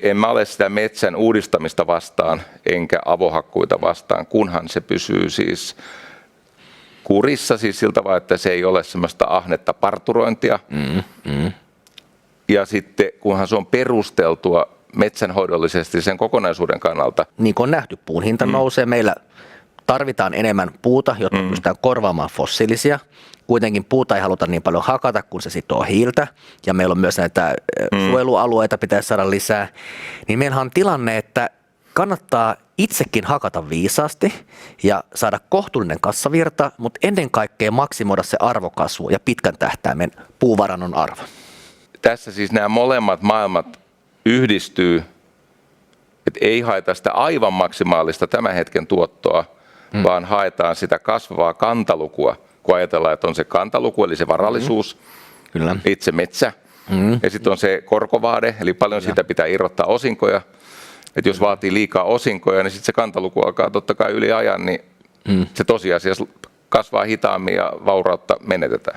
En mä ole sitä metsän uudistamista vastaan, enkä avohakkuita vastaan, kunhan se pysyy siis kurissa, siis siltä vaan, että se ei ole semmoista ahnetta parturointia. Ja sitten kunhan se on perusteltua metsänhoidollisesti sen kokonaisuuden kannalta. Niin kuin on nähty, puun hinta nousee. Meillä tarvitaan enemmän puuta, jotta pystytään korvaamaan fossiilisia. Kuitenkin puuta ei haluta niin paljon hakata, kun se sitoo hiiltä. Ja meillä on myös näitä suojelualueita pitäisi saada lisää. Niin meillähän on tilanne, että kannattaa itsekin hakata viisaasti ja saada kohtuullinen kassavirta, mutta ennen kaikkea maksimoida se arvokasvu ja pitkän tähtäimen puuvarannon arvo. Tässä siis nämä molemmat maailmat yhdistyy, että ei haeta sitä aivan maksimaalista tämän hetken tuottoa, vaan haetaan sitä kasvavaa kantalukua, kun ajatellaan, että on se kantaluku, eli se varallisuus, Kyllä. itse metsä, ja sitten on se korkovaade, eli paljon siitä pitää irrottaa osinkoja. Että jos vaatii liikaa osinkoja, niin sitten se kantaluku alkaa totta kai yli ajan, niin se tosiasiassa kasvaa hitaammin ja vaurautta menetetään.